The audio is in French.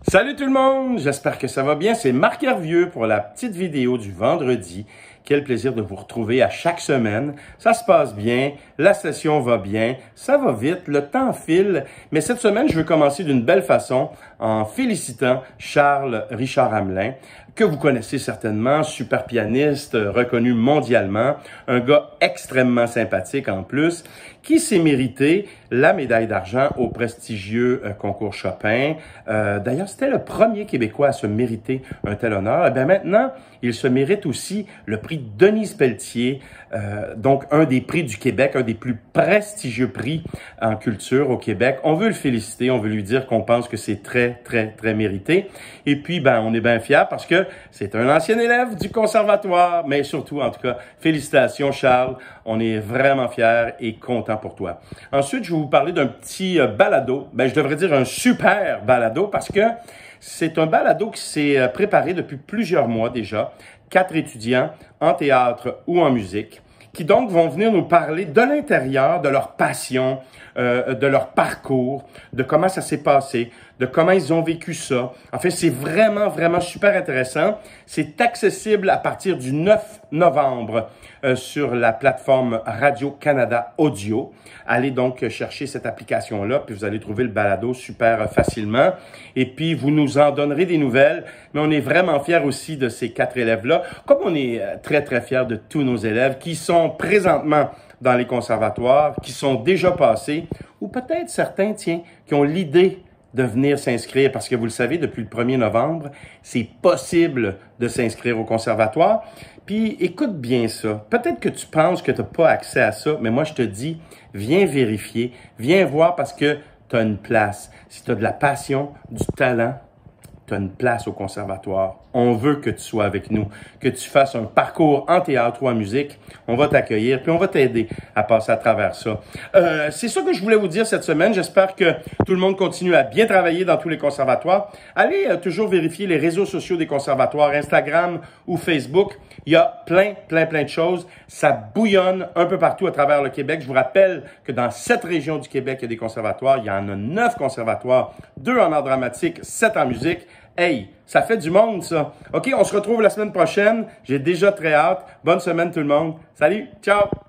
Salut tout le monde, j'espère que ça va bien. C'est Marc Hervieux pour la petite vidéo du vendredi. Quel plaisir de vous retrouver à chaque semaine. Ça se passe bien, la session va bien, ça va vite, le temps file. Mais cette semaine, je veux commencer d'une belle façon en félicitant Charles Richard Hamelin, que vous connaissez certainement, super pianiste, reconnu mondialement, un gars extrêmement sympathique en plus, qui s'est mérité la médaille d'argent au prestigieux concours Chopin. D'ailleurs, c'était le premier Québécois à se mériter un tel honneur. Et bien maintenant, il se mérite aussi le prix Denise Pelletier, donc un des prix du Québec, un des plus prestigieux prix en culture au Québec. On veut le féliciter, on veut lui dire qu'on pense que c'est très mérité. Et puis, ben, on est bien fiers parce que c'est un ancien élève du conservatoire, mais surtout, en tout cas, félicitations Charles. On est vraiment fiers et contents pour toi. Ensuite, je vais vous parler d'un petit balado. Ben, je devrais dire un super balado parce que c'est un balado qui s'est préparé depuis plusieurs mois déjà. 4 étudiants en théâtre ou en musique qui donc vont venir nous parler de l'intérieur, de leur passion, de leur parcours, de comment ça s'est passé, de comment ils ont vécu ça. En fait, c'est vraiment super intéressant. C'est accessible à partir du 9 novembre sur la plateforme Radio-Canada Audio. Allez donc chercher cette application-là, puis vous allez trouver le balado super facilement. Et puis, vous nous en donnerez des nouvelles. Mais on est vraiment fiers aussi de ces 4 élèves-là, comme on est très fiers de tous nos élèves qui sont présentement dans les conservatoires, qui sont déjà passés, ou peut-être certains, tiens, qui ont l'idée de venir s'inscrire, parce que vous le savez, depuis le 1er novembre, c'est possible de s'inscrire au conservatoire. Puis, écoute bien ça. Peut-être que tu penses que tu n'as pas accès à ça, mais moi, je te dis, viens vérifier, viens voir parce que tu as une place. Si tu as de la passion, du talent, tu as une place au conservatoire. On veut que tu sois avec nous, que tu fasses un parcours en théâtre ou en musique. On va t'accueillir, puis on va t'aider à passer à travers ça. C'est ça que je voulais vous dire cette semaine. J'espère que tout le monde continue à bien travailler dans tous les conservatoires. Allez toujours vérifier les réseaux sociaux des conservatoires, Instagram ou Facebook. Il y a plein de choses. Ça bouillonne un peu partout à travers le Québec. Je vous rappelle que dans 7 régions du Québec, il y a des conservatoires. Il y en a 9 conservatoires, 2 en art dramatique, 7 en musique. Hey, ça fait du monde, ça. OK, on se retrouve la semaine prochaine. J'ai déjà très hâte. Bonne semaine, tout le monde. Salut, ciao!